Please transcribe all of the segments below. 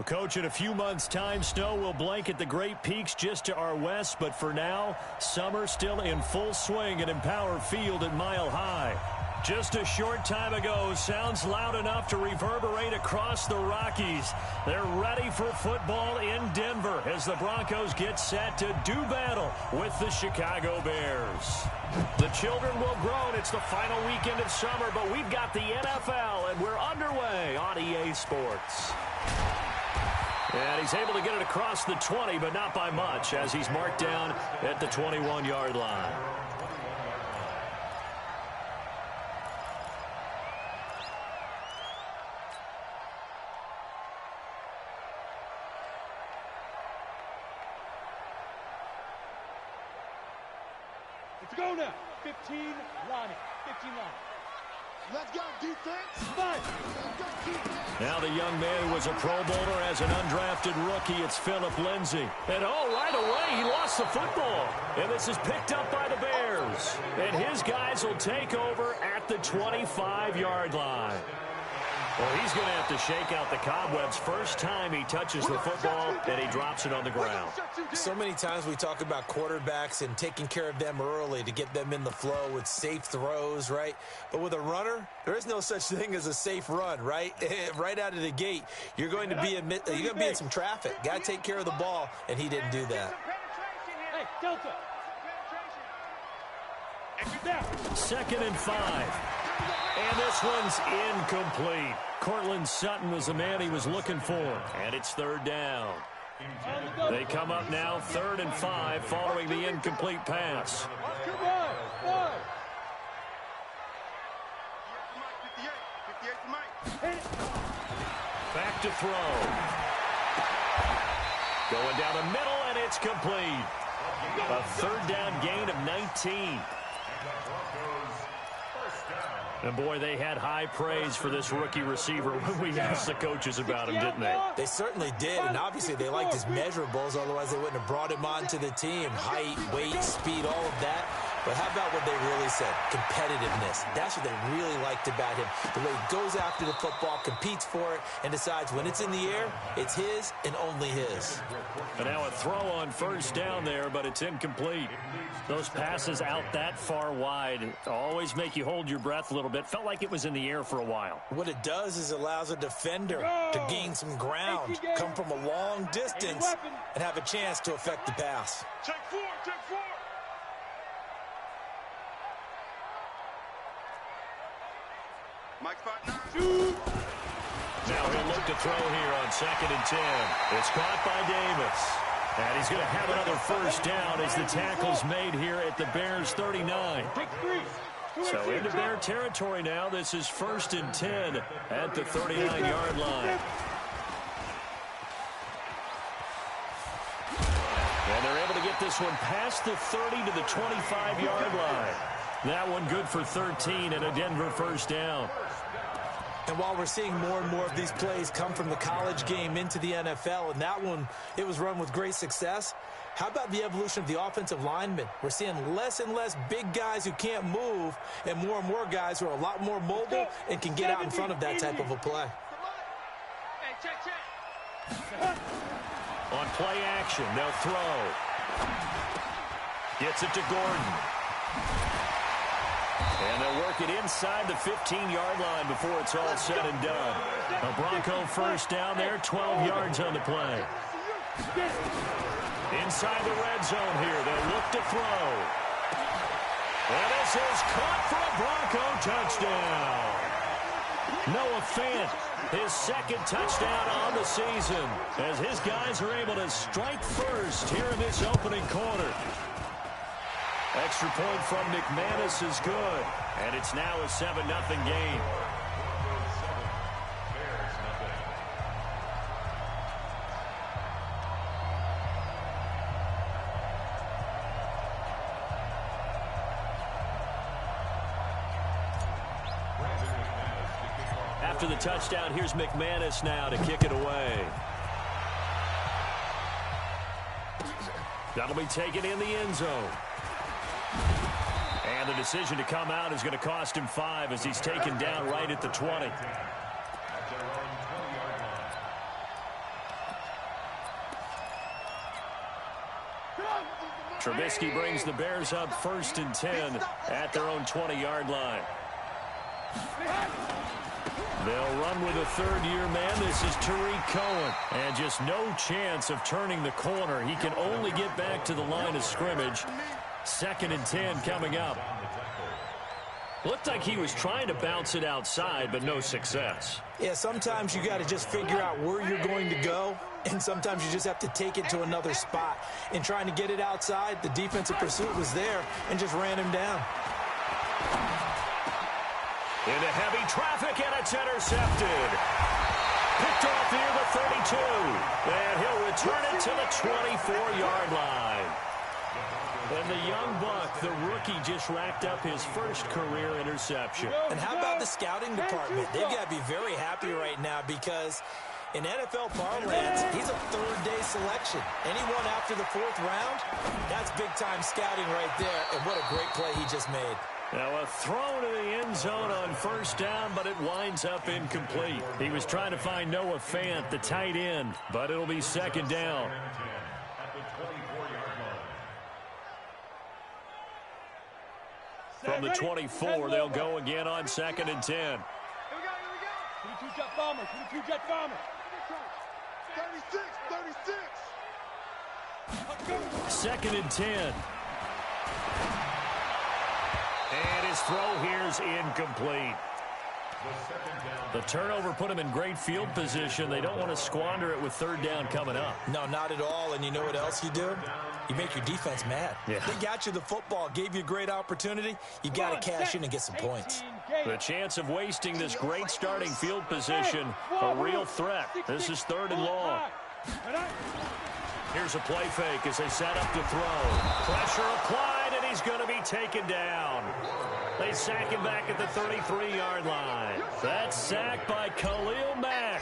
Well, Coach, in a few months' time, snow will blanket the Great Peaks just to our west. But for now, summer still in full swing at Empower Field at Mile High. Just a short time ago, sounds loud enough to reverberate across the Rockies. They're ready for football in Denver as the Broncos get set to do battle with the Chicago Bears. The children will groan. It's the final weekend of summer, but we've got the NFL, and we're underway on EA Sports. And he's able to get it across the 20, but not by much, as he's marked down at the 21-yard line. Let's go now. 15 lining. 15 lining. Let's go, defense. Let's go, defense. Now the young man who was a Pro Bowler as an undrafted rookie, it's Phillip Lindsay. And right away, he lost the football. And this is picked up by the Bears. And his guys will take over at the 25-yard line. Well, he's going to have to shake out the cobwebs first time he touches the football, and he drops it on the ground. So many times we talk about quarterbacks and taking care of them early to get them in the flow with safe throws, right? But with a runner, there is no such thing as a safe run, right? Right out of the gate, you're going to be in some traffic. Got to take care of the ball, and he didn't do that. Hey, Delta. 2nd and 5. And this one's incomplete. Cortland Sutton was the man he was looking for. And it's 3rd down. They come up now 3rd and 5 following the incomplete pass. Back to throw. Going down the middle, and it's complete. A 3rd down gain of 19. And, boy, they had high praise for this rookie receiver when we asked the coaches about him, didn't they? They certainly did, and obviously they liked his measurables. Otherwise, they wouldn't have brought him onto the team. Height, weight, speed, all of that. But how about what they really said? Competitiveness. That's what they really liked about him. The way he goes after the football, competes for it, and decides when it's in the air, it's his and only his. And now a throw on 1st down there, but it's incomplete. Those passes out that far wide always make you hold your breath a little bit. Felt like it was in the air for a while. What it does is allows a defender to gain some ground, come from a long distance, and have a chance to affect the pass. Check 4, check 4. Mike spot 9. Now he'll look to throw here on 2nd and 10. It's caught by Davis. And he's going to have another 1st down as the tackle's made here at the Bears 39. So into Bear territory now. This is 1st and 10 at the 39-yard line. And they're able to get this one past the 30 to the 25-yard line. That one good for 13 and a Denver 1st down. And while we're seeing more and more of these plays come from the college game into the NFL, and that one, it was run with great success, how about the evolution of the offensive linemen? We're seeing less and less big guys who can't move and more guys who are a lot more mobile and can get out in front of that type of a play. On play action, they'll throw. Gets it to Gordon. And they'll work it inside the 15-yard line before it's all said and done. A Bronco 1st down there, 12 yards on the play. Inside the red zone here, they'll look to throw. And this is caught for a Bronco touchdown. Noah Fant, his 2nd touchdown on the season, as his guys are able to strike first here in this opening quarter. Extra point from McManus is good, and it's now a 7-0 game. After the touchdown, here's McManus now to kick it away. That'll be taken in the end zone. And the decision to come out is going to cost him 5 as he's taken down right at the 20. Trubisky brings the Bears up 1st and 10 at their own 20-yard line. They'll run with a third-year man. This is Tariq Cohen. And just no chance of turning the corner. He can only get back to the line of scrimmage. 2nd and 10 coming up. Looked like he was trying to bounce it outside, but no success. Yeah, sometimes you got to just figure out where you're going to go, and sometimes you just have to take it to another spot. In trying to get it outside, the defensive pursuit was there and just ran him down. Into heavy traffic, and it's intercepted. Picked off near the 32. And he'll return it to the 24-yard line. And the young buck, the rookie, just racked up his first career interception. And how about the scouting department? They've got to be very happy right now because in NFL parlance, he's a third-day selection. Anyone after the 4th round, that's big-time scouting right there. And what a great play he just made. Now a throw to the end zone on 1st down, but it winds up incomplete. He was trying to find Noah Fant, the tight end, but it'll be 2nd down. From the 24, they'll go again on 2nd and 10. Here we go. 22 jet bomber. 22 jet bomber. 36. 2nd and 10. And his throw here's incomplete. The turnover put him in great field position. They don't want to squander it with 3rd down coming up. No, not at all. And you know what else you do? You make your defense mad. Yeah. They got you the football, gave you a great opportunity. You got to cash in and get some points. The chance of wasting this great starting field position, a real threat. This is 3rd and long. Here's a play fake as they set up to throw. Pressure applied, and he's going to be taken down. They sack him back at the 33-yard line. That's sacked by Khalil Mack.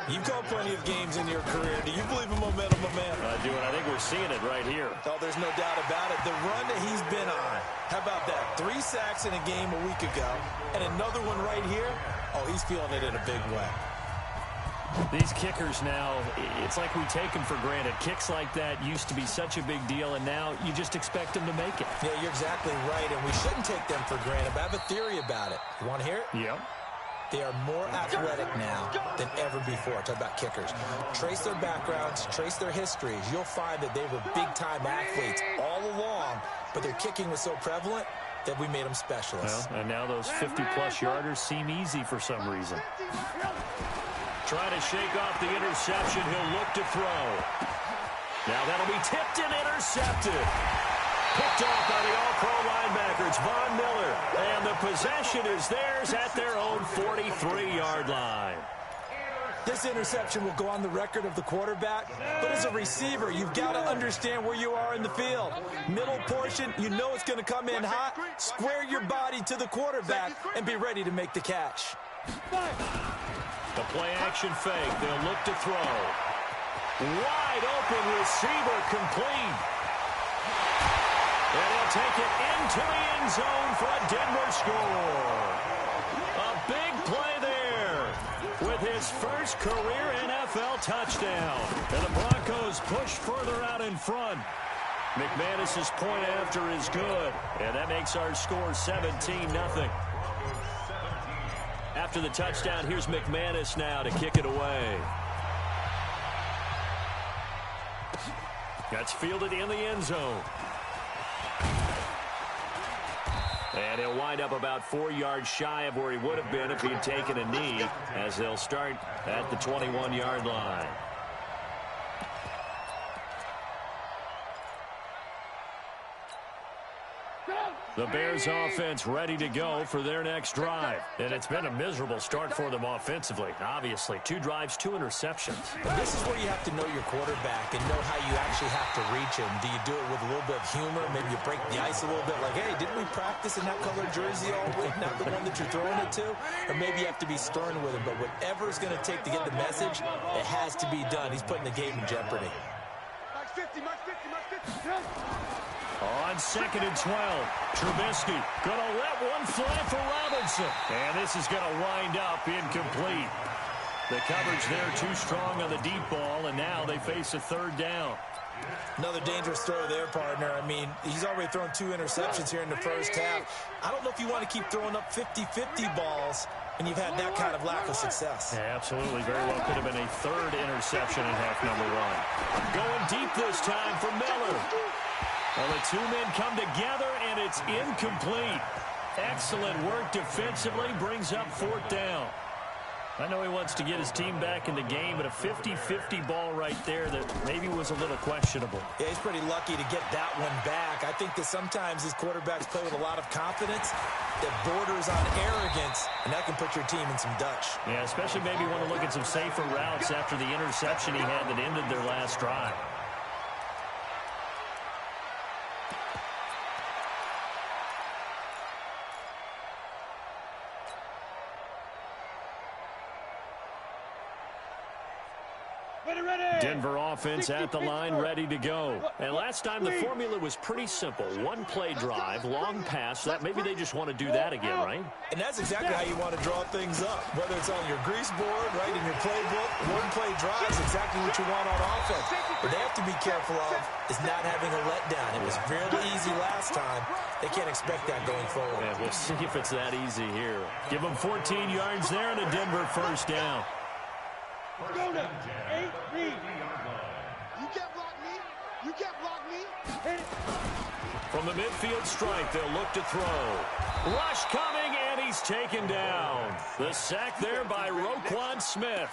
You've called plenty of games in your career. Do you believe in momentum, my man? I do, and I think we're seeing it right here. Oh, there's no doubt about it. The run that he's been on. How about that? 3 sacks in a game a week ago, and another one right here. Oh, he's feeling it in a big way. These kickers now, it's like we take them for granted. Kicks like that used to be such a big deal, and now you just expect them to make it. Yeah, you're exactly right, and we shouldn't take them for granted, but I have a theory about it. You want to hear it? Yeah. They are more athletic now than ever before. Talk about kickers. Trace their backgrounds, trace their histories. You'll find that they were big-time athletes all along, but their kicking was so prevalent that we made them specialists. Well, and now those 50-plus yarders seem easy for some reason. Trying to shake off the interception. He'll look to throw. Now that'll be tipped and intercepted. Picked off by the All-Pro linebacker. It's Von Miller. And the possession is theirs at their own 43-yard line. This interception will go on the record of the quarterback, but as a receiver, you've got to understand where you are in the field. Middle portion, you know it's going to come in hot. Square your body to the quarterback and be ready to make the catch. The play-action fake. They'll look to throw. Wide open receiver complete. And he'll take it into the end zone for a Denver score. A big play there with his first career NFL touchdown. And the Broncos push further out in front. McManus's point after is good. And that makes our score 17-0. After the touchdown, here's McManus now to kick it away. That's fielded in the end zone. And he'll wind up about 4 yards shy of where he would have been if he had taken a knee, as they'll start at the 21-yard line. The Bears offense ready to go for their next drive. And it's been a miserable start for them offensively. Obviously, 2 drives, 2 interceptions. This is where you have to know your quarterback and know how you actually have to reach him. Do you do it with a little bit of humor? Maybe you break the ice a little bit like, hey, didn't we practice in that colored jersey all week? Not the one that you're throwing it to? Or maybe you have to be stern with him. But whatever it's going to take to get the message, it has to be done. He's putting the game in jeopardy. Max 50, Max 50, Max 50. On 2nd and 12, Trubisky going to let one fly for Robinson. And this is going to wind up incomplete. The coverage there too strong on the deep ball, and now they face a third down. Another dangerous throw there, partner. I mean, he's already thrown 2 interceptions here in the first half. I don't know if you want to keep throwing up 50-50 balls when you've had that kind of lack of success. Yeah, absolutely. Very well could have been a third interception in half number 1. Going deep this time for Miller. Well, the 2 men come together, and it's incomplete. Excellent work defensively, brings up 4th down. I know he wants to get his team back in the game, but a 50-50 ball right there that maybe was a little questionable. Yeah, he's pretty lucky to get that one back. I think that sometimes these quarterbacks play with a lot of confidence that borders on arrogance, and that can put your team in some Dutch. Yeah, especially maybe want to look at some safer routes after the interception he had that ended their last drive. Denver offense at the line, ready to go. And last time the formula was pretty simple. 1 play drive, long pass. That maybe they just want to do that again, right? And that's exactly how you want to draw things up. Whether it's on your grease board, right, in your playbook, 1 play drive is exactly what you want on offense. What they have to be careful of is not having a letdown. It was fairly easy last time. They can't expect that going forward. Yeah, we'll see if it's that easy here. Give them 14 yards there and a Denver first down. Go now. 8 read. You can't block me. You can't block me. Hit it. From the midfield strike, they'll look to throw. Rush coming, and he's taken down. The sack there by Roquan Smith.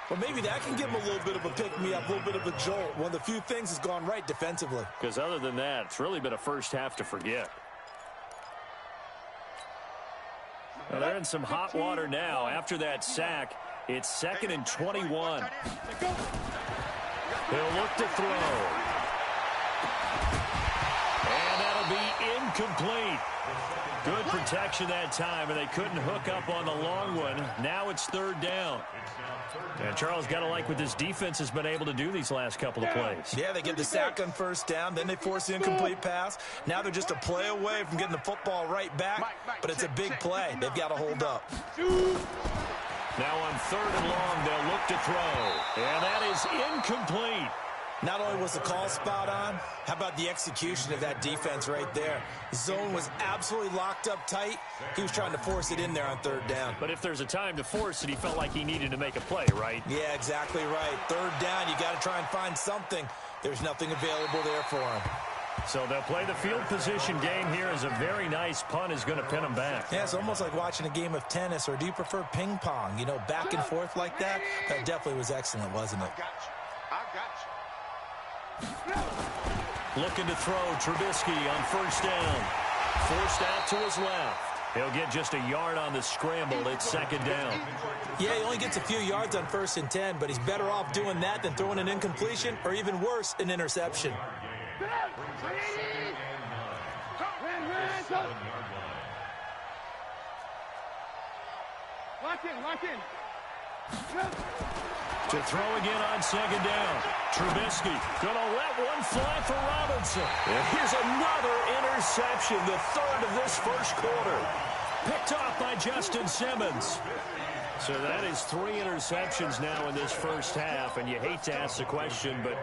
Well, maybe that can give him a little bit of a pick-me-up, a little bit of a jolt. One of the few things has gone right defensively. Because other than that, it's really been a first half to forget. Well, they're in some hot water now. After that sack, it's 2nd and 21. He'll look to throw. And that'll be incomplete. Good protection that time, and they couldn't hook up on the long one. Now it's 3rd down. And Charles, got to like what this defense has been able to do these last couple of plays. Yeah, they get the sack on 1st down, then they force the incomplete pass. Now they're just a play away from getting the football right back, but it's a big play. They've got to hold up. Now on 3rd and long, they'll look to throw. And that is incomplete. Not only was the call spot on, how about the execution of that defense right there? Zone was absolutely locked up tight. He was trying to force it in there on 3rd down. But if there's a time to force it, he felt like he needed to make a play, right? Yeah, exactly right. 3rd down, you got to try and find something. There's nothing available there for him. So they'll play the field position game here as a very nice punt is going to pin them back. Yeah, it's almost like watching a game of tennis, or do you prefer ping pong? You know, back and forth like that? That definitely was excellent, wasn't it? I got you. Looking to throw Trubisky on 1st down. Forced out to his left. He'll get just a yard on the scramble. It's 2nd down. Yeah, he only gets a few yards on 1st and 10, but he's better off doing that than throwing an incompletion, or even worse, an interception. Lock in. To throw again on 2nd down. Trubisky gonna let one fly for Robinson. And here's another interception, the 3rd of this first quarter. Picked off by Justin Simmons. So that is 3 interceptions now in this first half, and you hate to ask the question, but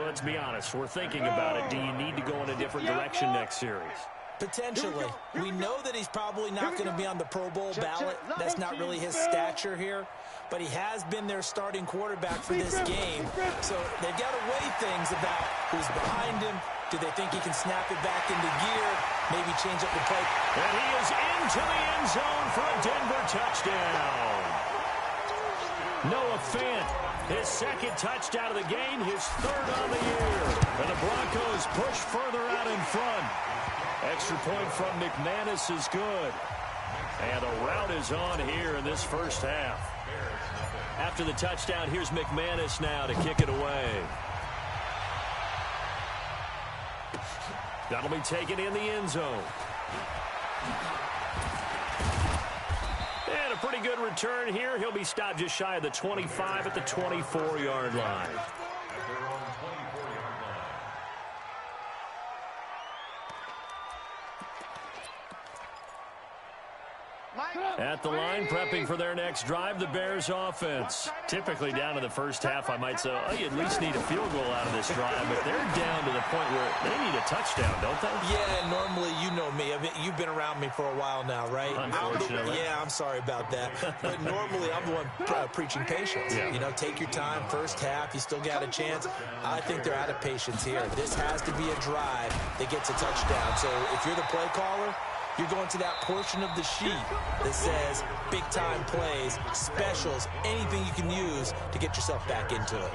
let's be honest, we're thinking about it. Do you need to go in a different direction next series? Potentially. We know that he's probably not going to be on the Pro Bowl ballot. That's not really his stature here. But he has been their starting quarterback for this game. So they've got to weigh things about who's behind him. Do they think he can snap it back into gear? Maybe change up the play. And he is into the end zone for a Denver touchdown. Noah Fant, his 2nd touchdown of the game, his 3rd on the year. And the Broncos push further out in front. Extra point from McManus is good. And the route is on here in this first half. After the touchdown, here's McManus now to kick it away. That'll be taken in the end zone. And a pretty good return here. He'll be stopped just shy of the 25 at the 24-yard line. At the line, prepping for their next drive, the Bears offense. Typically down to the first half, I might say, oh, you at least need a field goal out of this drive, but they're down to the point where they need a touchdown, don't they? Yeah, normally, you know me. I mean, you've been around me for a while now, right? Unfortunately. I'm sorry about that. But normally, I'm the one preaching patience. Yeah. You know, take your time, first half, you still got a chance. I think they're out of patience here. This has to be a drive that gets a touchdown. So if you're the play caller, you're going to that portion of the sheet that says big-time plays, specials, anything you can use to get yourself back into it.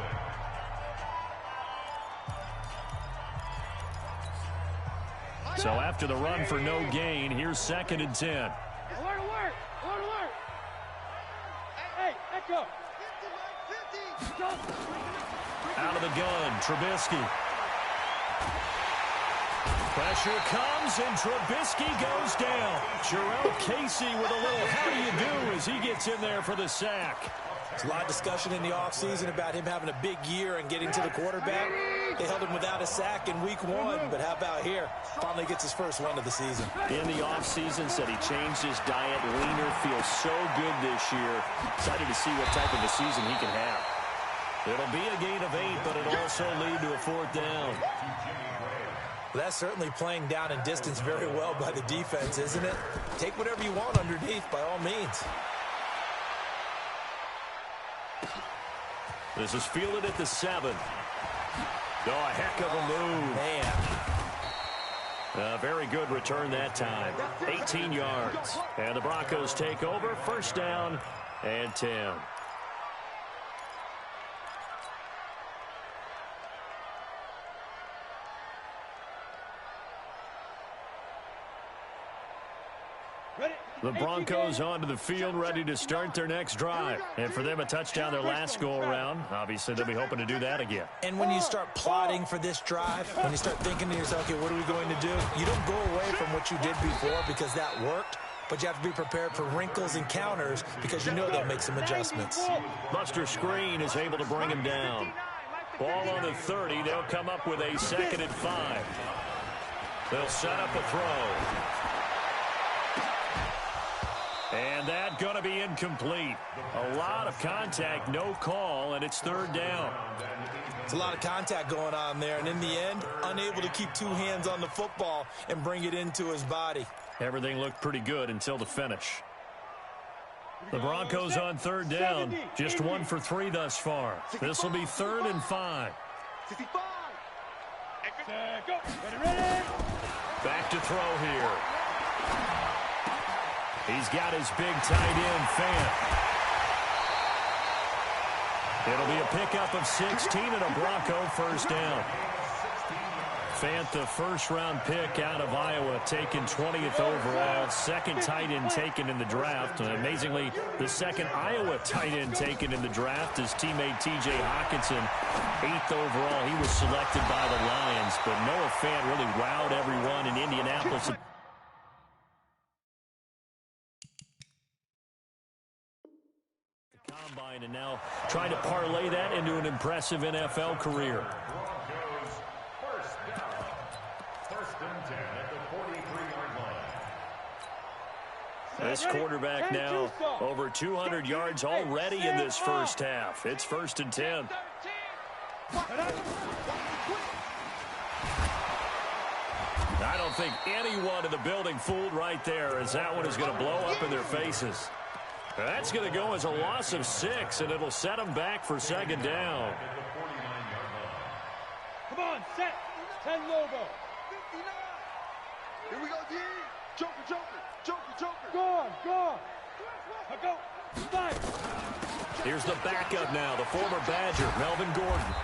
So after the run for no gain, here's 2nd and 10. Alert, alert! Alert, alert! Hey, echo! Out of the gun, Trubisky. Pressure comes, and Trubisky goes down. Jarrell Casey with a little how do you do as he gets in there for the sack. There's a lot of discussion in the offseason about him having a big year and getting to the quarterback. They held him without a sack in week 1, but how about here? Finally gets his first win of the season. In the offseason, said he changed his diet, leaner, feels so good this year. Excited to see what type of a season he can have. It'll be a gain of 8, but it'll also lead to a 4th down. Well, that's certainly playing down in distance very well by the defense, isn't it? Take whatever you want underneath, by all means. This is fielded at the 7. Oh, a heck of a move. Man. A very good return that time. 18 yards. And the Broncos take over. 1st down and 10. The Broncos onto the field, ready to start their next drive. And for them, a touchdown their last go-around. Obviously, they'll be hoping to do that again. And when you start plotting for this drive, when you start thinking to yourself, okay, what are we going to do? You don't go away from what you did before because that worked, but you have to be prepared for wrinkles and counters because you know they'll make some adjustments. Buster Screen is able to bring him down. Ball on the 30. They'll come up with a 2nd and 5. They'll set up a throw. And that's going to be incomplete. A lot of contact, no call, and it's 3rd down. It's a lot of contact going on there, and in the end, unable to keep 2 hands on the football and bring it into his body. Everything looked pretty good until the finish. The Broncos on 3rd down, just 1 for 3 thus far. This will be 3rd and 5. Back to throw here. He's got his big tight end, Fant. It'll be a pickup of 16 and a Bronco 1st down. Fant, the 1st-round pick out of Iowa, taken 20th overall. 2nd tight end taken in the draft. Amazingly, the 2nd Iowa tight end taken in the draft is teammate T.J. Hawkinson. 8th overall, he was selected by the Lions. But Noah Fant really wowed everyone in Indianapolis. Combine and now trying to parlay that into an impressive NFL career. First and 10 at the 43-yard line. This quarterback now over 200 yards already in this 1st half. It's 1st and 10. I don't think anyone in the building fooled right there, as that one is going to blow up in their faces. That's going to go as a loss of 6, and it'll set them back for 2nd down. Come on, set. 10 logo. 59. Here we go, D. Joker, Joker, Joker, Joker. Go on, go on. Now go. Fire. Here's the backup now, the former Badger, Melvin Gordon.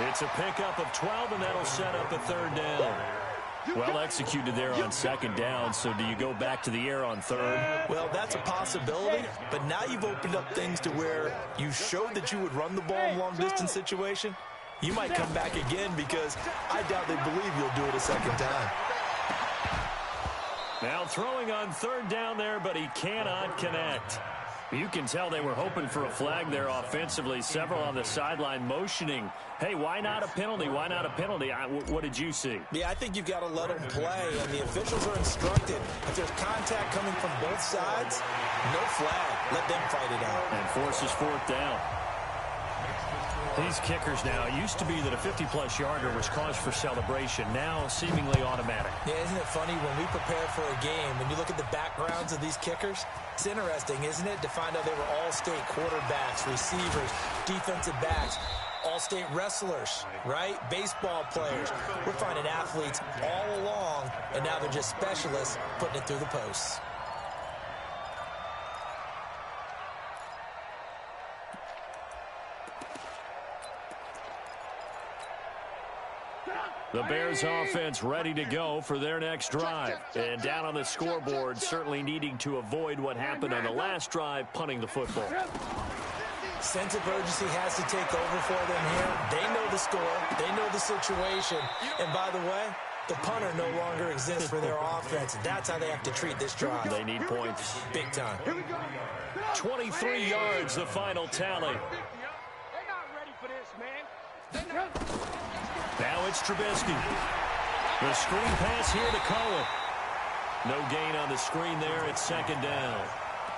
It's a pickup of 12, and that'll set up a 3rd down. Well executed there on 2nd down, so do you go back to the air on 3rd? Well, that's a possibility, but now you've opened up things to where you showed that you would run the ball in long-distance situation. You might come back again because I doubt they believe you'll do it a 2nd time. Now throwing on 3rd down there, but he cannot connect. You can tell they were hoping for a flag there offensively. Several on the sideline motioning, hey, why not a penalty? Why not a penalty? What did you see? Yeah, I think you've got to let them play, and the officials are instructed. If there's contact coming from both sides, no flag. Let them fight it out. And forces fourth down. These kickers now, it used to be that a 50-plus yarder was cause for celebration. Now, seemingly automatic. Yeah, isn't it funny when we prepare for a game, when you look at the backgrounds of these kickers, it's interesting, isn't it, to find out they were all-state quarterbacks, receivers, defensive backs, all-state wrestlers, right? Baseball players. We're finding athletes all along, and now they're just specialists putting it through the posts. The Bears offense ready to go for their next drive. And down on the scoreboard, certainly needing to avoid what happened on the last drive, punting the football. Sense of urgency has to take over for them here. They know the score. They know the situation. And by the way, the punter no longer exists for their offense. That's how they have to treat this drive. They need points. Big time. 23 yards, the final tally. They're not ready for this, man. Now it's Trubisky. The screen pass here to Cohen. No gain on the screen there. It's second down.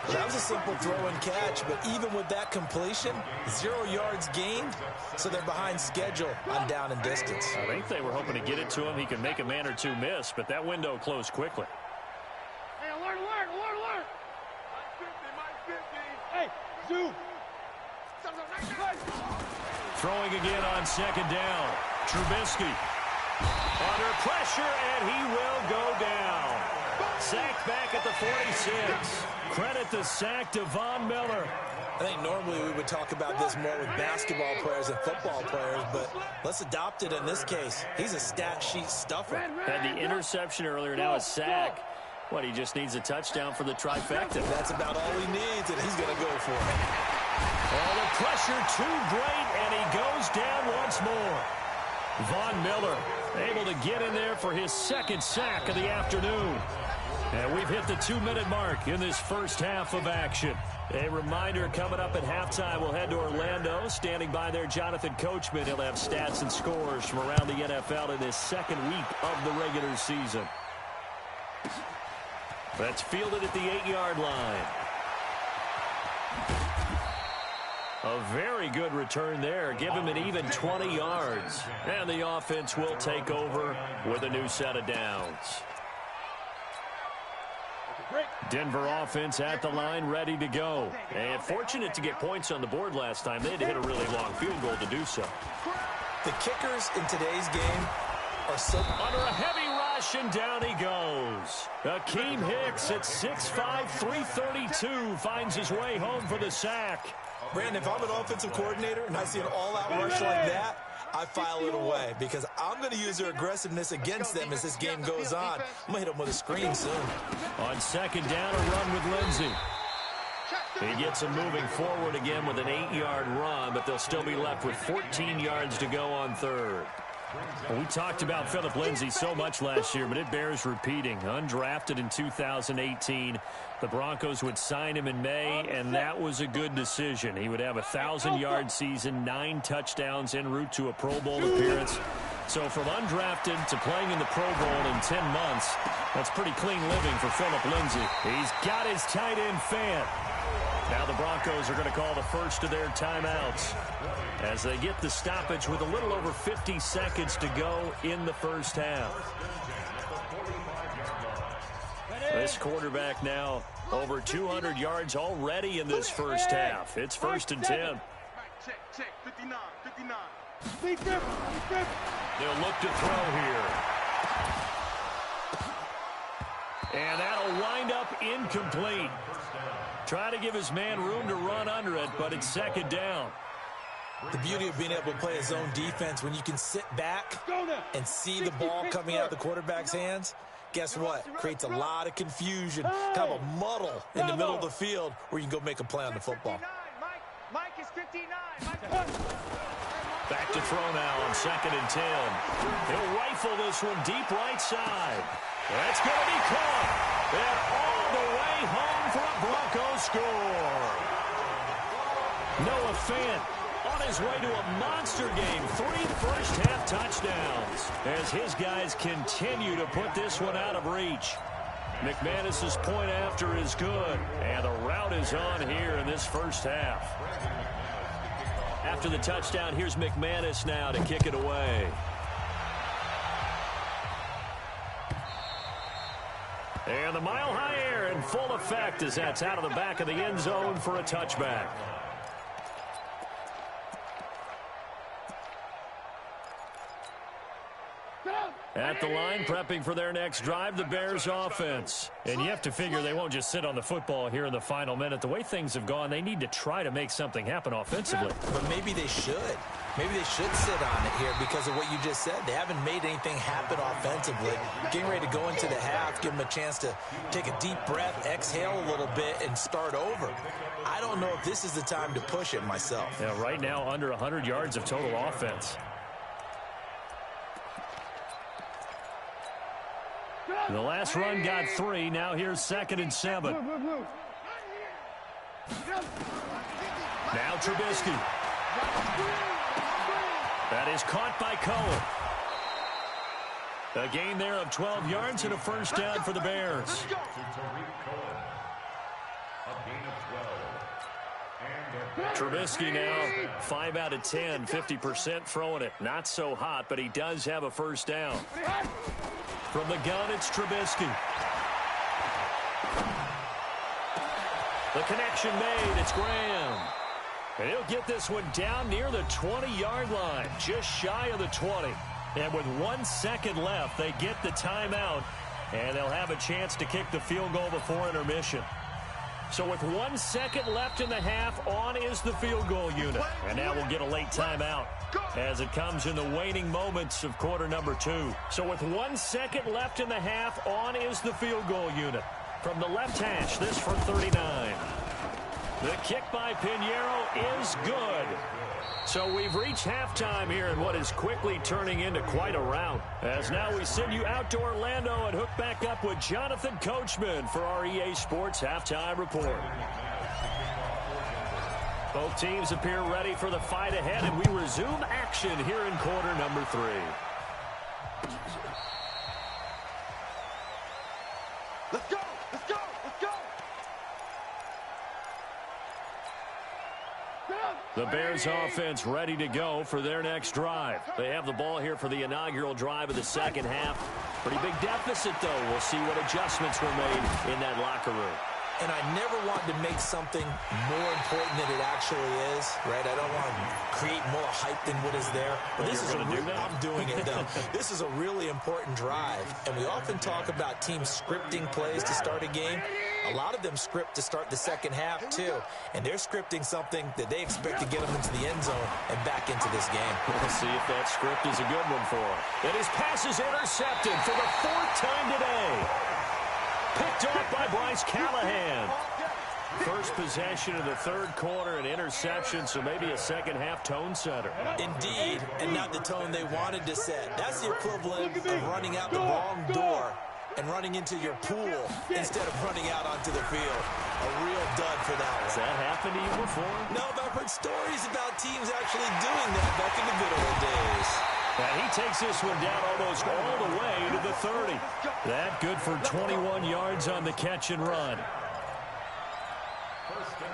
Well, that was a simple throw and catch, but even with that completion, 0 yards gained, so they're behind schedule on down and distance. I think they were hoping to get it to him. He could make a man or two miss, but that window closed quickly. Hey, alert. Hey, Zoo. Throwing again on second down. Trubisky under pressure, and he will go down. Sacked back at the 46. Credit the sack to Von Miller. I think normally we would talk about this more with basketball players and football players, but let's adopt it in this case. He's a stat sheet stuffer. Had the interception earlier, now a sack. What, he just needs a touchdown for the trifecta. That's about all he needs, and he's going to go for it. Oh, the pressure too great, and he goes down once more. Von Miller able to get in there for his second sack of the afternoon. And we've hit the 2-minute mark in this first half of action. A reminder, coming up at halftime, we'll head to Orlando. Standing by there, Jonathan Coachman. He'll have stats and scores from around the NFL in this second week of the regular season. That's fielded at the 8-yard line. A very good return there. Give him an even 20 yards. And the offense will take over with a new set of downs. Denver offense at the line, ready to go. And fortunate to get points on the board last time. They had to hit a really long field goal to do so. The kickers in today's game are so... Under a heavy rush, and down he goes. Akeem Hicks at 6'5", 332 finds his way home for the sack. Brandon, if I'm an offensive coordinator and I see an all-out rush like that, I file it away because I'm going to use their aggressiveness against them as this game goes on. I'm going to hit them with a screen soon. On second down, a run with Lindsey. He gets him moving forward again with an 8-yard run, but they'll still be left with 14 yards to go on third. Well, we talked about Phillip Lindsay so much last year, but it bears repeating. Undrafted in 2018, the Broncos would sign him in May, and that was a good decision. He would have a 1,000-yard season, 9 touchdowns en route to a Pro Bowl appearance. So from undrafted to playing in the Pro Bowl in 10 months, that's pretty clean living for Phillip Lindsay. He's got his tight end fan. Now the Broncos are going to call the first of their timeouts as they get the stoppage with a little over 50 seconds to go in the first half. This quarterback now over 200 yards already in this first half. It's 1st and 10. Check, 59. They'll look to throw here. And that'll wind up incomplete. Try to give his man room to run under it, but it's second down. The beauty of being able to play a zone defense when you can sit back and see the ball coming out of the quarterback's hands, guess what? Creates a lot of confusion, kind of a muddle in the middle of the field where you can go make a play on the football. Mike is 59. Back to throw now on 2nd and 10. He'll rifle this one deep right side. That's going to be caught. And all the way home for a Broncos score. Noah Fant on his way to a monster game. 3 first-half touchdowns as his guys continue to put this one out of reach. McManus's point after is good, and the route is on here in this first half. After the touchdown, here's McManus now to kick it away. And the mile-high air in full effect as that's out of the back of the end zone for a touchback. At the line, prepping for their next drive, the Bears offense. And you have to figure they won't just sit on the football here in the final minute. The way things have gone, they need to try to make something happen offensively. But maybe they should. Maybe they should sit on it here because of what you just said. They haven't made anything happen offensively. Getting ready to go into the half, give them a chance to take a deep breath, exhale a little bit, and start over. I don't know if this is the time to push it myself. Yeah, right now under 100 yards of total offense. The last run got 3. Now here's 2nd and 7. Now Trubisky. That is caught by Cohen. A gain there of 12 yards and a first down for the Bears. Trubisky now 5 out of 10, 50% throwing it. Not so hot, but he does have a first down. From the gun, it's Trubisky. The connection made. It's Graham. And he'll get this one down near the 20-yard line, just shy of the 20. And with 1 second left, they get the timeout, and they'll have a chance to kick the field goal before intermission. So with 1 second left in the half, on is the field goal unit. And now we'll get a late timeout as it comes in the waning moments of quarter number 2. So with 1 second left in the half, on is the field goal unit. From the left hash, this for 39. The kick by Pinheiro is good. So we've reached halftime here in what is quickly turning into quite a rout. As now we send you out to Orlando and hook back up with Jonathan Coachman for our EA Sports Halftime Report. Both teams appear ready for the fight ahead, and we resume action here in quarter number 3. Let's go! Let's go! Let's go! The Bears offense ready to go for their next drive. They have the ball here for the inaugural drive of the second half. Pretty big deficit, though. We'll see what adjustments were made in that locker room. And I never want to make something more important than it actually is, right? I don't want to create more hype than what is there. But this is I'm doing it, though. This is a really important drive. And we often talk about teams scripting plays to start a game. A lot of them script to start the second half, too. And they're scripting something that they expect to get them into the end zone and back into this game. We'll see if that script is a good one for them. And his pass is intercepted for the 4th time today. Picked off by Bryce Callahan. First possession of the 3rd quarter, an interception, so maybe a second half tone setter. Indeed, and not the tone they wanted to set. That's the equivalent of running out the wrong door and running into your pool instead of running out onto the field. A real dud for that one. Has that happened to you before? No, but I've heard stories about teams actually doing that back in the good old days. And he takes this one down almost all the way to the 30. That good for 21 yards on the catch and run.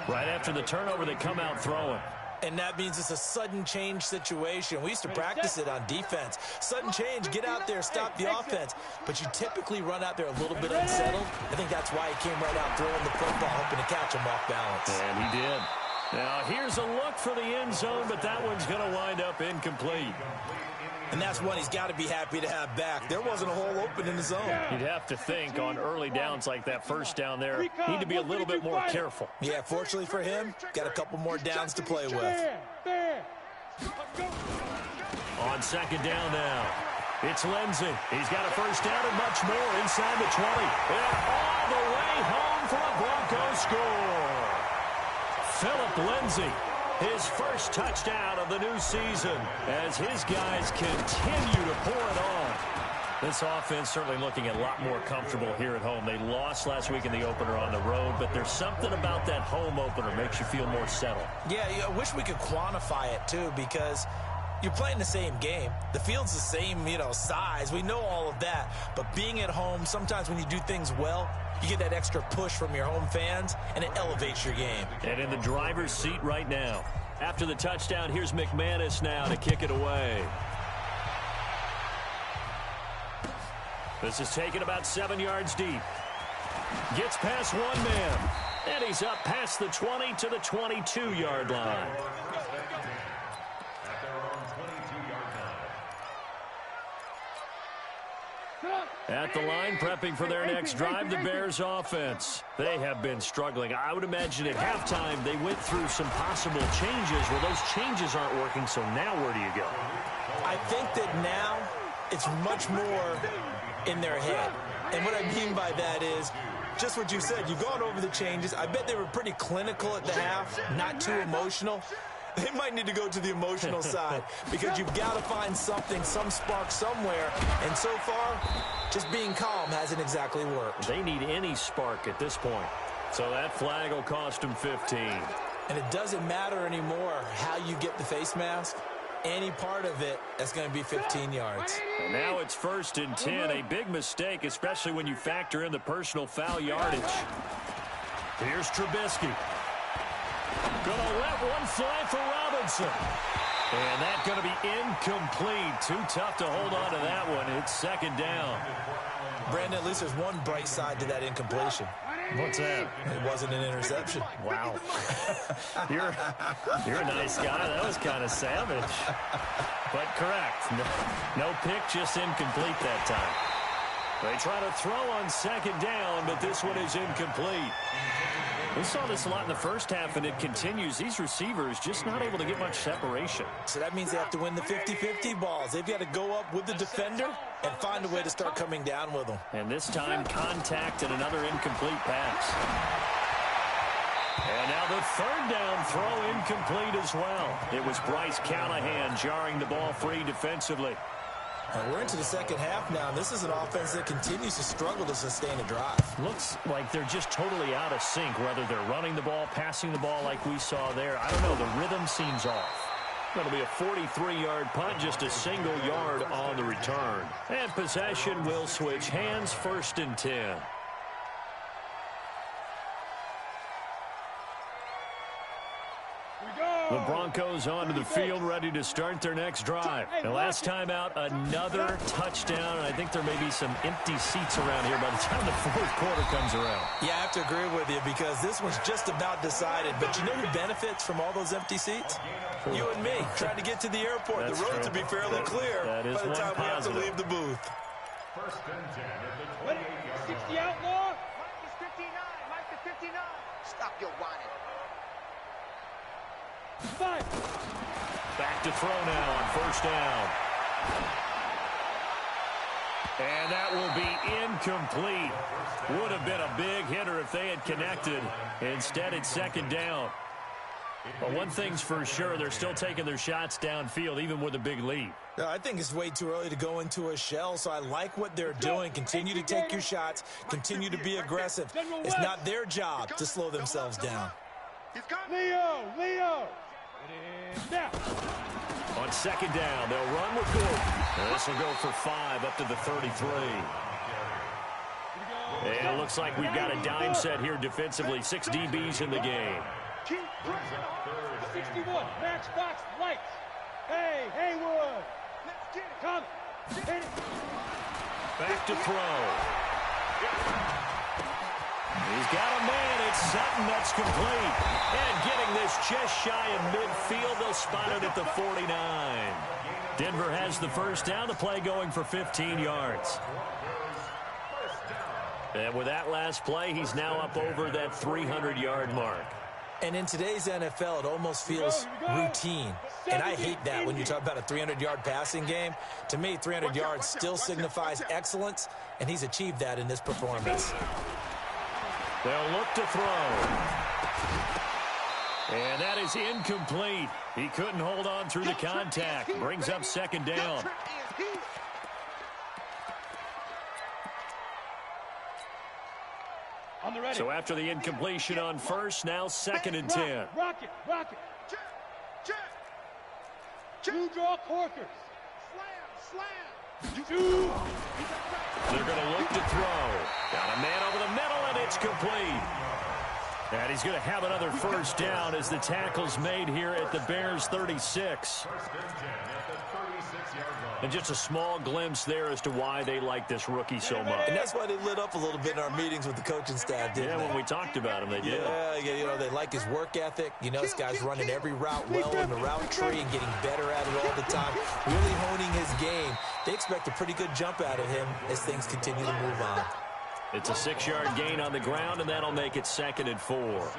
Right after the turnover, they come out throwing. And that means it's a sudden change situation. We used to practice it on defense. Sudden change, get out there, stop the offense. But you typically run out there a little bit unsettled. I think that's why he came right out throwing the football, hoping to catch him off balance. And he did. Now here's a look for the end zone, but that one's going to wind up incomplete. And that's one he's got to be happy to have back. There wasn't a hole open in the zone. You'd have to think on early downs like that first down there, need to be a little bit more careful. Yeah, fortunately for him, got a couple more downs to play with. On second down now, it's Lindsey. He's got a first down and much more inside the 20. And all the way home for a Broncos score. Philip Lindsey. His first touchdown of the new season as his guys continue to pour it on. This offense certainly looking a lot more comfortable here at home. They lost last week in the opener on the road, but there's something about that home opener makes you feel more settled. Yeah, I wish we could quantify it, too, because you're playing the same game. The field's the same, size. We know all of that. But being at home, sometimes when you do things well, you get that extra push from your home fans, and it elevates your game. And in the driver's seat right now. After the touchdown, here's McManus now to kick it away. This is taken about 7 yards deep. Gets past one man. And he's up past the 20 to the 22-yard line. At the line, prepping for their next drive, the Bears offense. They have been struggling. I would imagine at halftime they went through some possible changes. Well, those changes aren't working, so now where do you go? I think that now it's much more in their head. And what I mean by that is just what you said. You've gone over the changes. I bet they were pretty clinical at the half, not too emotional. They might need to go to the emotional side because you've got to find something, some spark somewhere. And so far, just being calm hasn't exactly worked. They need any spark at this point. So that flag will cost them 15. And it doesn't matter anymore how you get the face mask. Any part of it, that's going to be 15 yards. And now it's 1st and 10. A big mistake, especially when you factor in the personal foul yardage. Here's Trubisky. Gonna let one fly for Robinson. And that's going to be incomplete. Too tough to hold on to that one. It's 2nd down. Brandon, at least there's one bright side to that incompletion. What's that? It wasn't an interception. Wow. You're a nice guy. That was kind of savage. But correct. No pick, just incomplete that time. They try to throw on 2nd down, but this one is incomplete. We saw this a lot in the first half, and it continues. These receivers just not able to get much separation. So that means they have to win the 50-50 balls. They've got to go up with the defender and find a way to start coming down with them. And this time, contact and another incomplete pass. And now the 3rd down throw incomplete as well. It was Bryce Callahan jarring the ball free defensively. We're into the 2nd half now. This is an offense that continues to struggle to sustain a drive. Looks like they're just totally out of sync, whether they're running the ball, passing the ball like we saw there. I don't know. The rhythm seems off. That'll be a 43-yard punt, just a single yard on the return. And possession will switch hands, 1st and 10. The Broncos onto the field, ready to start their next drive. The last time out, another touchdown. And I think there may be some empty seats around here by the time the 4th quarter comes around. Yeah, I have to agree with you because this one's just about decided. But you know who benefits from all those empty seats? You and me, trying to get to the airport. That's the roads true. will be fairly clear by the time we have to leave the booth. 60 outlaw. Mike is 59. Mike is 59. Stop your whining. 5. Back to throw now on 1st down. And that will be incomplete. Would have been a big hitter if they had connected. Instead, it's 2nd down. But one thing's for sure, they're still taking their shots downfield, even with a big lead. I think it's way too early to go into a shell, so I like what they're doing. Continue to take your shots. Continue to be aggressive. It's not their job to slow themselves down. Leo. Now. On 2nd down, they'll run with Gordon. This will go for 5 up to the 33. And it looks like we've got a dime set here defensively. 6 DBs in the game. 61, Max Fox, lights. Hey, Haywood. Come. Hit it. Back to throw. He's got a man. It's Sutton. That's complete. And getting this just shy of midfield. They'll spot it at the 49. Denver has the 1st down. The play going for 15 yards. And with that last play, he's now up over that 300-yard mark. And in today's NFL, it almost feels routine. And I hate that when you talk about a 300-yard passing game. To me, 300 yards still signifies excellence, and he's achieved that in this performance. They'll look to throw. And that is incomplete. He couldn't hold on through the contact. Brings up 2nd down. On the ready. So after the incompletion on first, now 2nd and 10. Rock it. Check. You draw corkers. Slam. They're going to look to throw. Got a man over the middle, and it's complete. And he's going to have another first down as the tackle's made here at the Bears' 36. And just a small glimpse there as to why they like this rookie so much. And that's why they lit up a little bit in our meetings with the coaching staff, didn't they? When we talked about him, they did. Yeah, they like his work ethic. This guy's running every route well in the route tree and getting better at it all the time, really honing his game. They expect a pretty good jump out of him as things continue to move on. It's a 6-yard gain on the ground, and that'll make it 2nd and 4.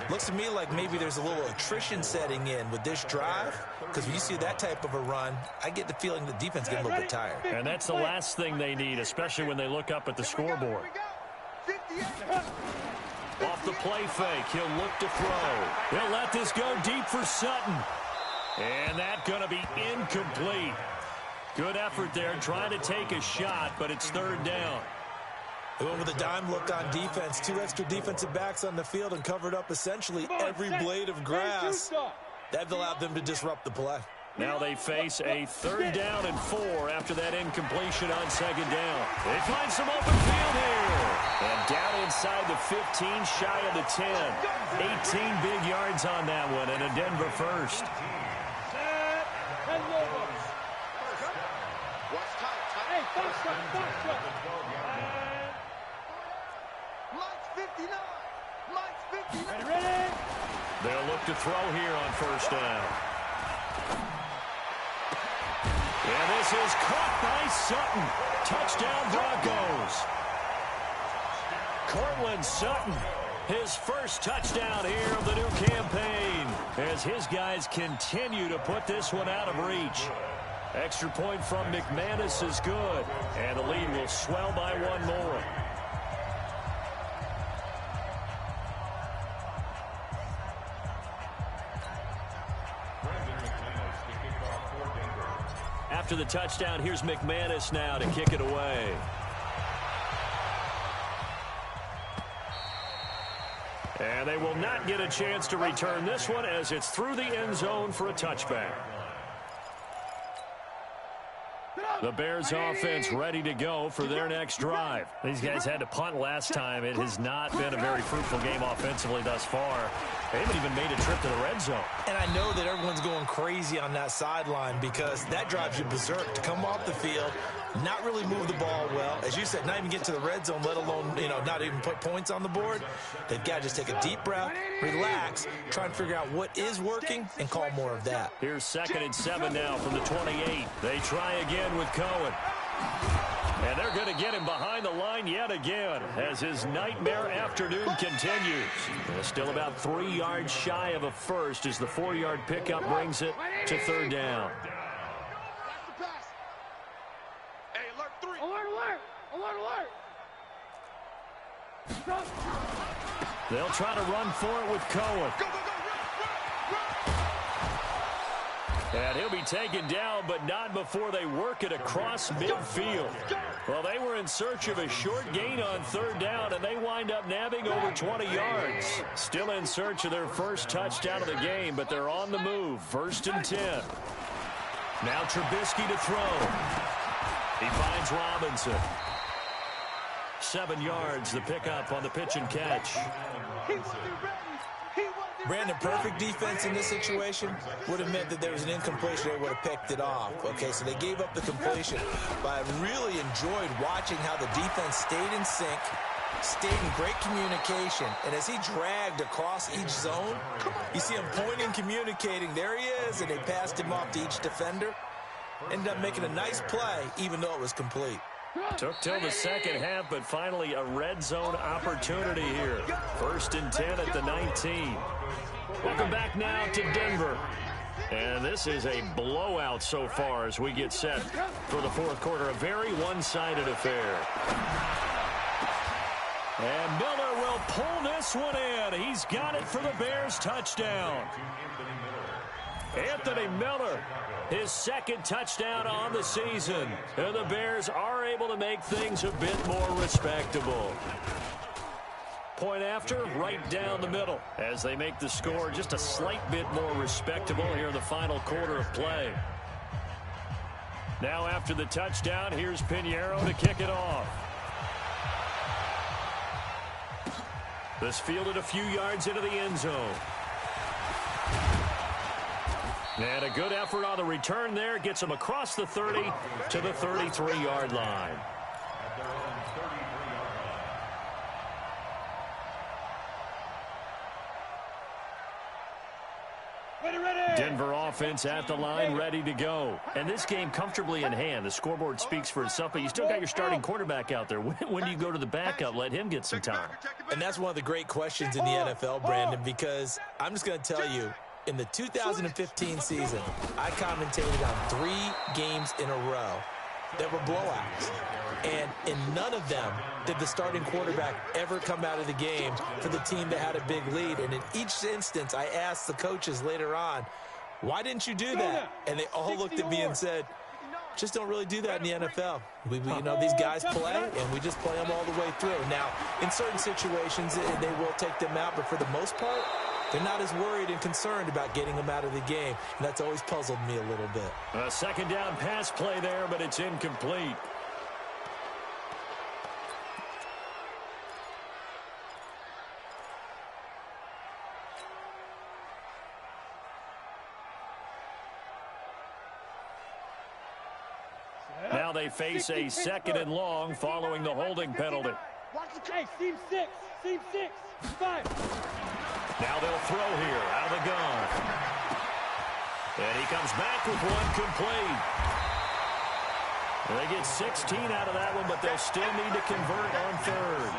Looks to me like maybe there's a little attrition setting in with this drive, because when you see that type of a run, I get the feeling the defense gets a little bit tired. And that's the last thing they need, especially when they look up at the scoreboard. Off the play fake, he'll look to throw. He'll let this go deep for Sutton. And that's going to be incomplete. Good effort there, trying to take a shot, but it's 3rd down. They went with a dime look on defense. 2 extra defensive backs on the field and covered up essentially every blade of grass. That allowed them to disrupt the play. Now they face a 3rd down and 4 after that incompletion on 2nd down. They find some open field here. And down inside the 15, shy of the 10. 18 big yards on that one, and a Denver first. They'll look to throw here on 1st down. And this is caught by Sutton. Touchdown Broncos. Cortland Sutton, his first touchdown here of the new campaign, as his guys continue to put this one out of reach. Extra point from McManus is good, and the lead will swell by 1 more. After the touchdown, here's McManus now to kick it away. And they will not get a chance to return this one as it's through the end zone for a touchback. The Bears offense ready to go for their next drive. These guys had to punt last time. It has not been a very fruitful game offensively thus far. They haven't even made a trip to the red zone. And I know that everyone's going crazy on that sideline because that drives you berserk to come off the field, not really move the ball well. As you said, not even get to the red zone, let alone, not even put points on the board. They've got to just take a deep breath, relax, try and figure out what is working, and call more of that. Here's 2nd and 7 now from the 28. They try again with Cohen. And they're going to get him behind the line yet again as his nightmare afternoon continues. Still about 3 yards shy of a first as the 4-yard pickup brings it to 3rd down. They'll try to run for it with Cohen. And he'll be taken down, but not before they work it across midfield. Well, they were in search of a short gain on 3rd down, and they wind up nabbing over 20 yards. Still in search of their first touchdown of the game, but they're on the move. 1st and 10. Now Trubisky to throw. He finds Robinson. 7 yards, the pickup on the pitch and catch. Brandon, perfect defense in this situation would have meant that there was an incompletion. They would have picked it off. Okay, so they gave up the completion. But I really enjoyed watching how the defense stayed in sync, stayed in great communication. And as he dragged across each zone, you see him pointing, communicating. There he is, and they passed him off to each defender. Ended up making a nice play, even though it was complete. Took till the second half, but finally a red zone opportunity here. 1st and 10 at the 19. Welcome back now to Denver. And this is a blowout so far as we get set for the 4th quarter. A very one-sided affair. And Miller will pull this one in. He's got it for the Bears touchdown. Anthony Miller, his 2nd touchdown on the season. And the Bears are able to make things a bit more respectable. Point after, right down the middle, as they make the score just a slight bit more respectable here in the final quarter of play. Now after the touchdown, here's Pinheiro to kick it off. This fielded a few yards into the end zone. And a good effort on the return there. Gets him across the 30 to the 33-yard line. Denver offense at the line, ready to go. And this game comfortably in hand. The scoreboard speaks for itself, but you still got your starting quarterback out there. When do you go to the backup? Let him get some time. And that's one of the great questions in the NFL, Brandon, because I'm just going to tell you, in the 2015 season, I commentated on 3 games in a row that were blowouts. And in none of them did the starting quarterback ever come out of the game for the team that had a big lead. And in each instance, I asked the coaches later on, why didn't you do that? And they all looked at me and said, just don't really do that in the NFL. You know, these guys play, and we just play them all the way through. Now, in certain situations, they will take them out, but for the most part, they're not as worried and concerned about getting them out of the game. And that's always puzzled me a little bit. A second down pass play there, but it's incomplete. Now they face a second and long following the holding penalty. Hey, seam 6, 5. Now they'll throw here out of the gun. And he comes back with one complete. They get 16 out of that one, but they'll still need to convert on third.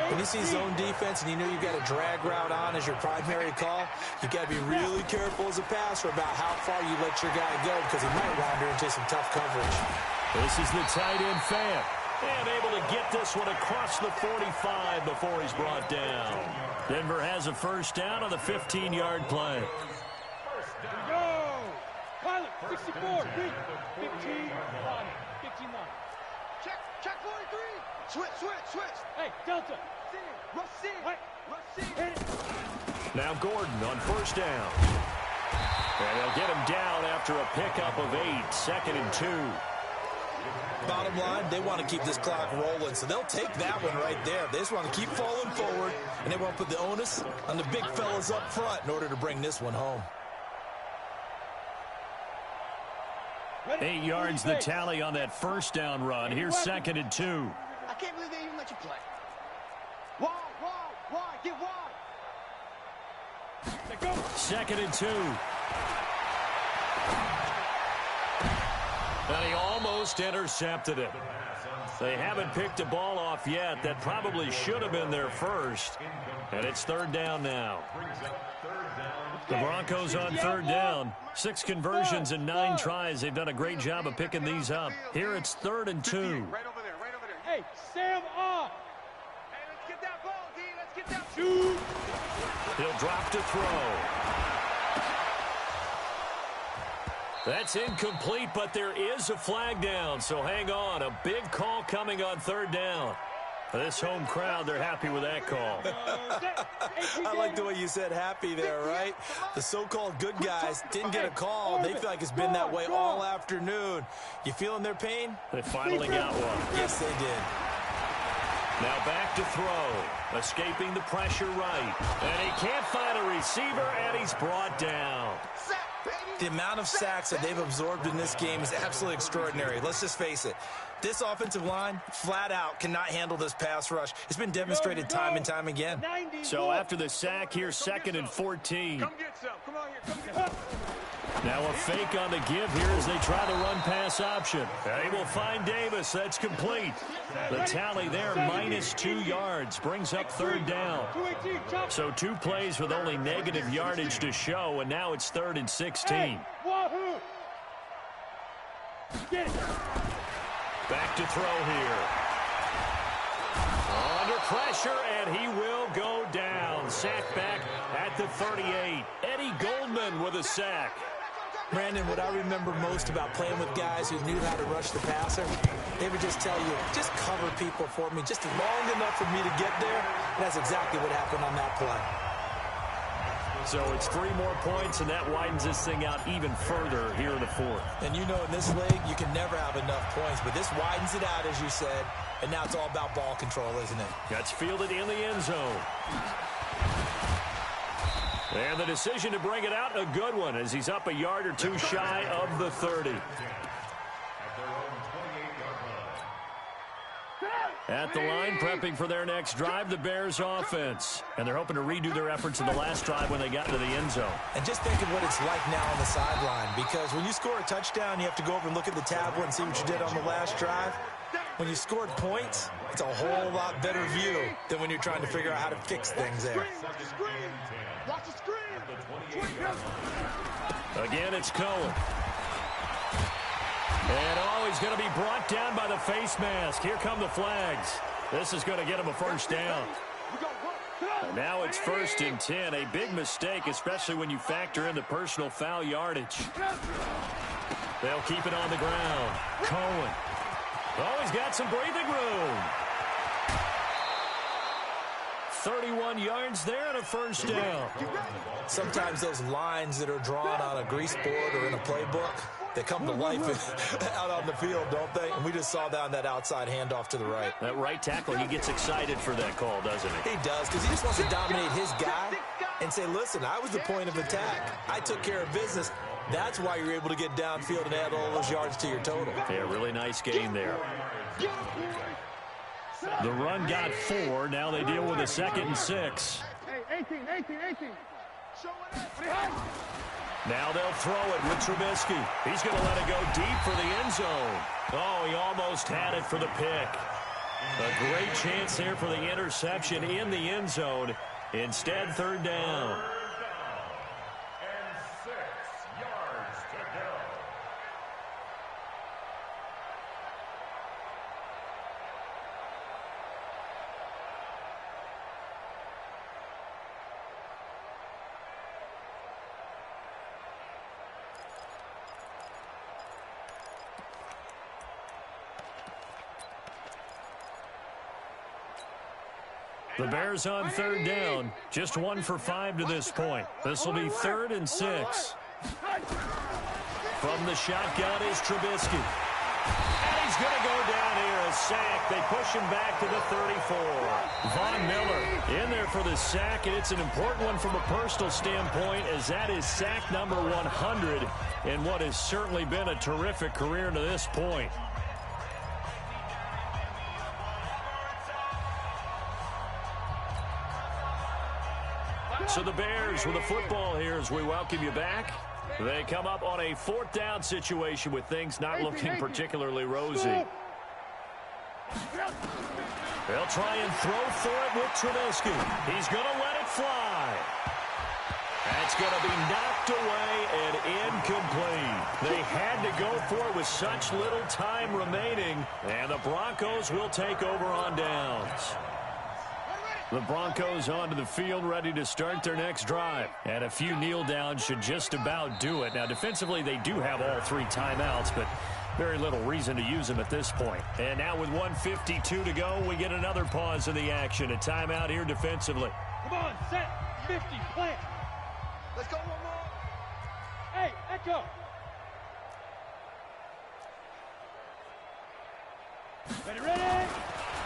When you see zone defense and you know you've got a drag route on as your primary call, you've got to be really careful as a passer about how far you let your guy go because he might wander into some tough coverage. This is the tight end Fant. And able to get this one across the 45 before he's brought down. Denver has a first down on the 15-yard play. Go! Pilot, 64, 15, 15 line. Check 43. Switch. Hey, Delta. Rush C. Hit it. Now Gordon on first down. And they'll get him down after a pickup of 8, 2nd and 2. Bottom line, they want to keep this clock rolling, so they'll take that one right there. They just want to keep falling forward, and they want to put the onus on the big fellas up front in order to bring this one home. 8 yards the tally on that first down run. Here's 2nd and 2. I can't believe they even let you play. Wide. Get wide. 2nd and 2. And he almost intercepted it. They haven't picked a ball off yet. That probably should have been their first. And it's third down now. The Broncos on third down. 6 conversions and 9 tries. They've done a great job of picking these up. Here it's 3rd and 2. Right over there. Hey, Sam on. Hey, let's get that ball, D. Let's get that. Shoot. He'll drop to throw. That's incomplete, but there is a flag down, so hang on. A big call coming on third down. This home crowd, they're happy with that call. I like the way you said happy there, right? The so-called good guys didn't get a call. They feel like it's been that way all afternoon. You feeling their pain? They finally got one. Yes, they did. Now back to throw. Escaping the pressure right. And he can't find a receiver, and he's brought down. The amount of sacks that they've absorbed in this game is absolutely extraordinary. Let's just face it. This offensive line, flat out, cannot handle this pass rush. It's been demonstrated time and time again. So after the sack, here's 2nd and 14. Come get some. Come on here. Come get some. Now a fake on the give here as they try the run-pass option. They will find Davis. That's complete. The tally there, -2 yards, brings up third down. So 2 plays with only negative yardage to show, and now it's 3rd and 16. Back to throw here. Under pressure, and he will go down. Sack back at the 38. Eddie Goldman with a sack. Brandon, what I remember most about playing with guys who knew how to rush the passer, they would just tell you, just cover people for me, just long enough for me to get there. And that's exactly what happened on that play. So it's 3 more points, and that widens this thing out even further here in the fourth. And you know in this league, you can never have enough points, but this widens it out, as you said, and now it's all about ball control, isn't it? That's fielded in the end zone. And the decision to bring it out, a good one, as he's up a yard or 2 shy of the 30. At the line, prepping for their next drive, the Bears offense. And they're hoping to redo their efforts in the last drive when they got into the end zone. And just think of what it's like now on the sideline, because when you score a touchdown, you have to go over and look at the tablet and see what you did on the last drive. When you scored points, it's a whole lot better view than when you're trying to figure out how to fix things there. Watch the screen. Again, it's Cohen. And he's going to be brought down by the face mask. Here come the flags. This is going to get him a first down. And now it's 1st and 10. A big mistake, especially when you factor in the personal foul yardage. They'll keep it on the ground. Cohen. Oh, he's got some breathing room. 31 yards there and a first down. Sometimes those lines that are drawn on a grease board or in a playbook, they come to life out on the field, don't they? And we just saw that on that outside handoff to the right. That right tackle, he gets excited for that call, doesn't he? He does, because he just wants to dominate his guy and say, listen, I was the point of attack. I took care of business. That's why you're able to get downfield and add all those yards to your total. Yeah, really nice game there. The run got 4. Now they deal with a 2nd and 6. Hey, 18. Now they'll throw it with Trubisky. He's going to let it go deep for the end zone. Oh, he almost had it for the pick. A great chance there for the interception in the end zone. Instead, 3rd down. The Bears on 3rd down. Just 1 for 5 to this point. This will be 3rd and 6. From the shotgun is Trubisky. And he's going to go down here, a sack. They push him back to the 34. Von Miller in there for the sack, and it's an important one from a personal standpoint, as that is sack number 100 in what has certainly been a terrific career to this point. So the Bears with the football here as we welcome you back. They come up on a 4th down situation with things not looking particularly rosy. They'll try and throw for it with Trubisky. He's going to let it fly. That's going to be knocked away and incomplete. They had to go for it with such little time remaining, and the Broncos will take over on downs. The Broncos onto the field, ready to start their next drive. And a few kneel downs should just about do it. Now, defensively, they do have all 3 timeouts, but very little reason to use them at this point. And now with 1:52 to go, we get another pause in the action. A timeout here defensively. Come on, set, 50, plant. Let's go one more. Hey, Echo. Ready?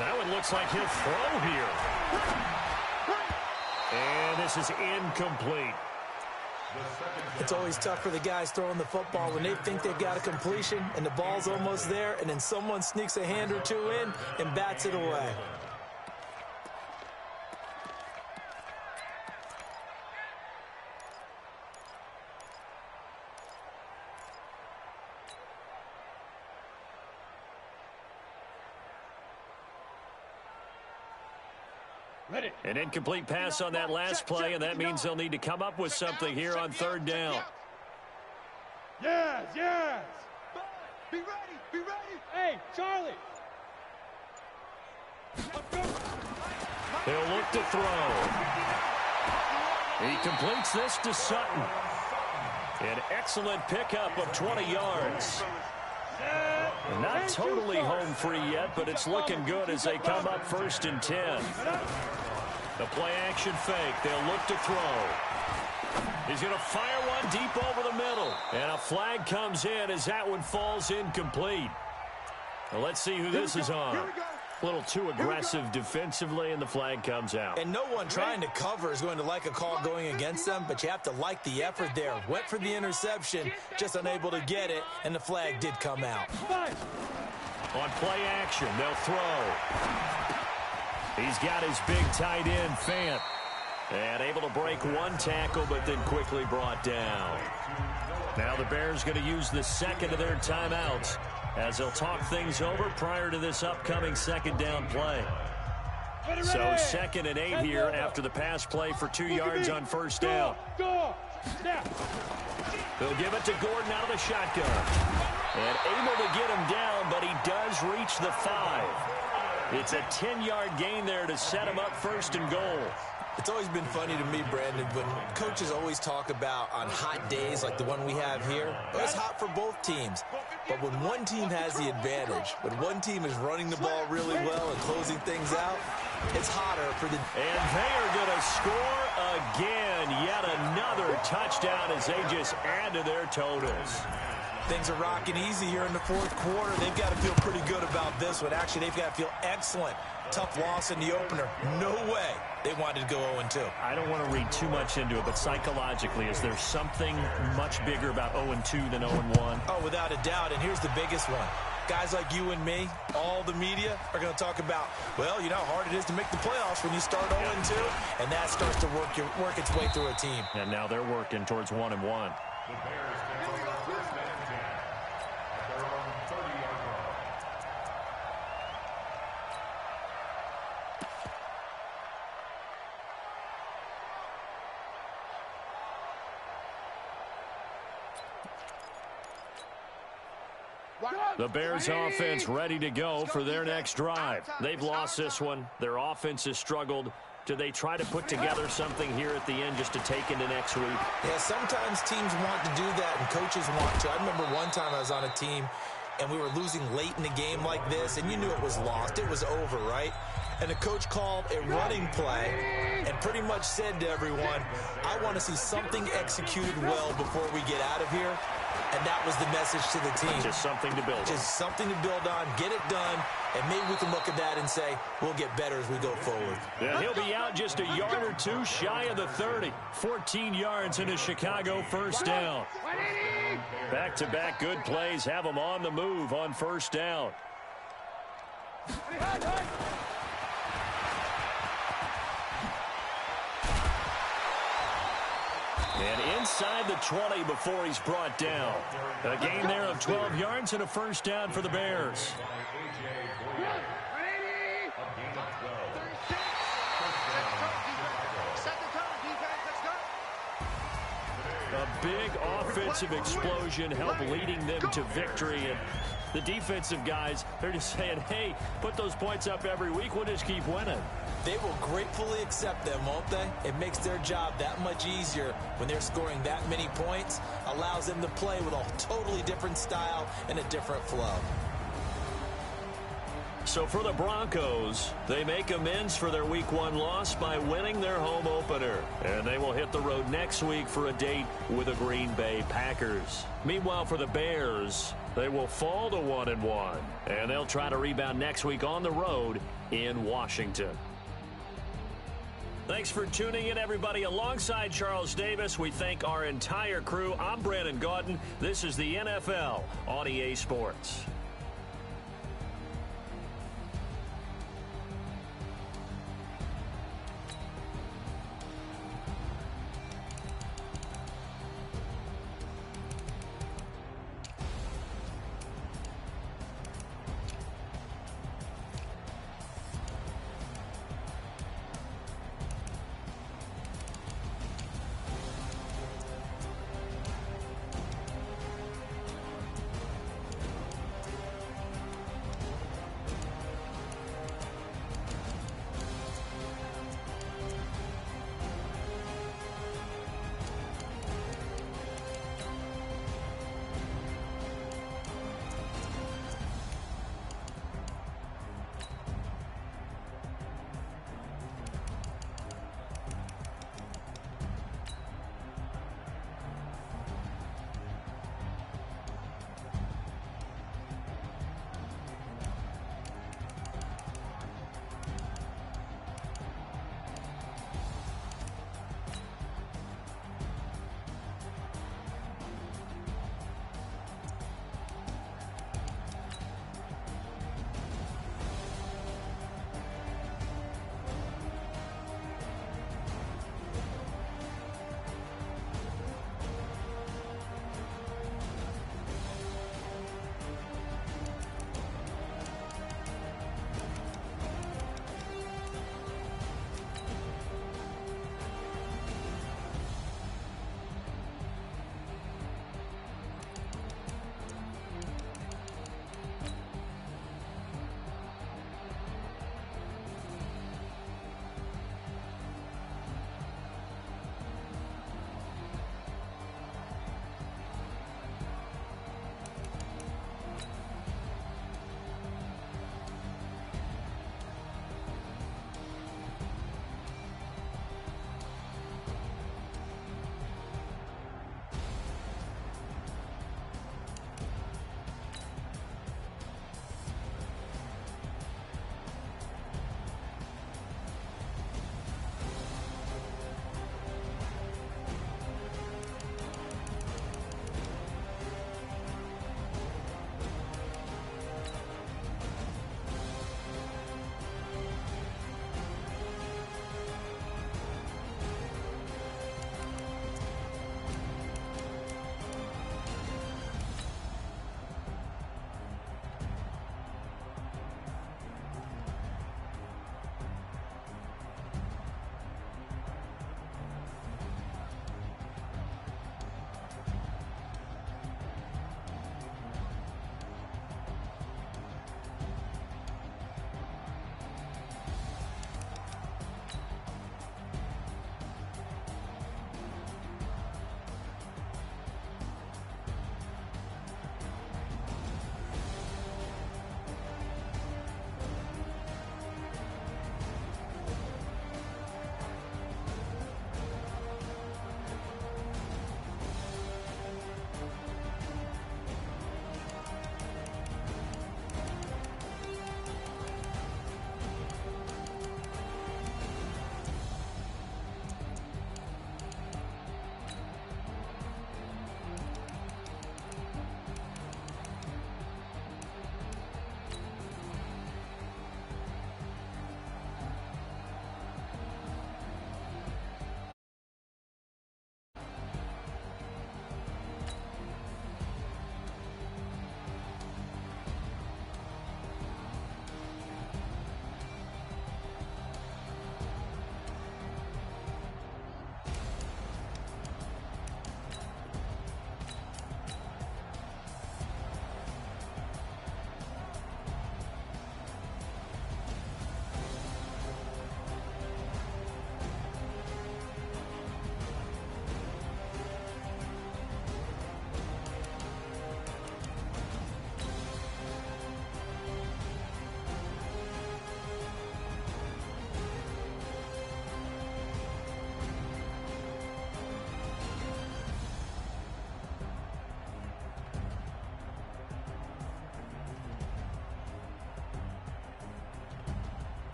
That one looks like he'll throw here. And this is incomplete. It's always tough for the guys throwing the football when they think they've got a completion and the ball's almost there, and then someone sneaks a hand or 2 in and bats it away. Ready. An incomplete pass on that last play, and that means they'll need to come up with something here on 3rd down. Yes. Be ready. Hey, Charlie. He'll look to throw. He completes this to Sutton. An excellent pickup of 20 yards. And not totally home free yet, but it's looking good as they come up 1st and 10. The play action fake. They'll look to throw. He's going to fire one deep over the middle. And a flag comes in as that one falls incomplete. Well, let's see who this is on. A little too aggressive defensively, and the flag comes out. And no one trying to cover is going to like a call going against them, but you have to like the effort there. Went for the interception, just unable to get it, and the flag did come out. On play action, they'll throw. He's got his big tight end, Fant. And able to break one tackle, but then quickly brought down. Now the Bears going to use the second of their timeouts as they'll talk things over prior to this upcoming second down play. So 2nd and 8 here after the pass play for 2 yards on 1st down. They'll give it to Gordon out of the shotgun. And able to get him down, but he does reach the 5. It's a 10-yard gain there to set him up 1st and goal. It's always been funny to me, Brandon, when coaches always talk about on hot days like the one we have here, it's hot for both teams. But when one team has the advantage, when one team is running the ball really well and closing things out, it's hotter for the... And they are going to score again. Yet another touchdown as they just add to their totals. Things are rocking easy here in the 4th quarter. They've got to feel pretty good about this one. Actually, they've got to feel excellent. Tough loss in the opener. No way they wanted to go 0-2. I don't want to read too much into it, but psychologically, is there something much bigger about 0-2 than 0-1? Oh, without a doubt, and here's the biggest one. Guys like you and me, all the media, are going to talk about, well, you know how hard it is to make the playoffs when you start 0-2, and that starts to work its way through a team. And now they're working towards 1-1. The Bears offense ready to go for their next drive. They've lost this one. Their offense has struggled. Do they try to put together something here at the end just to take into next week? Yeah, sometimes teams want to do that and coaches want to. I remember one time I was on a team and we were losing late in the game like this, and you knew it was lost. It was over, right? And the coach called a running play and pretty much said to everyone, I want to see something executed well before we get out of here. And that was the message to the team. Just something to build on. Just something to build on, get it done, and maybe we can look at that and say, we'll get better as we go forward. Yeah, he'll be out just a yard or two shy of the 30. 14 yards into Chicago 1st down. Back-to-back good plays have them on the move on 1st down. And inside the 20 before he's brought down. A gain there of 12 yards and a 1st down for the Bears. A big offensive explosion helped leading them to victory. And the defensive guys, they're just saying, hey, put those points up every week. We'll just keep winning. They will gratefully accept them, won't they? It makes their job that much easier when they're scoring that many points. Allows them to play with a totally different style and a different flow. So for the Broncos, they make amends for their Week 1 loss by winning their home opener. And they will hit the road next week for a date with the Green Bay Packers. Meanwhile, for the Bears, they will fall to 1-1. And they'll try to rebound next week on the road in Washington. Thanks for tuning in, everybody. Alongside Charles Davis, we thank our entire crew. I'm Brandon Gaudin. This is the NFL on EA Sports.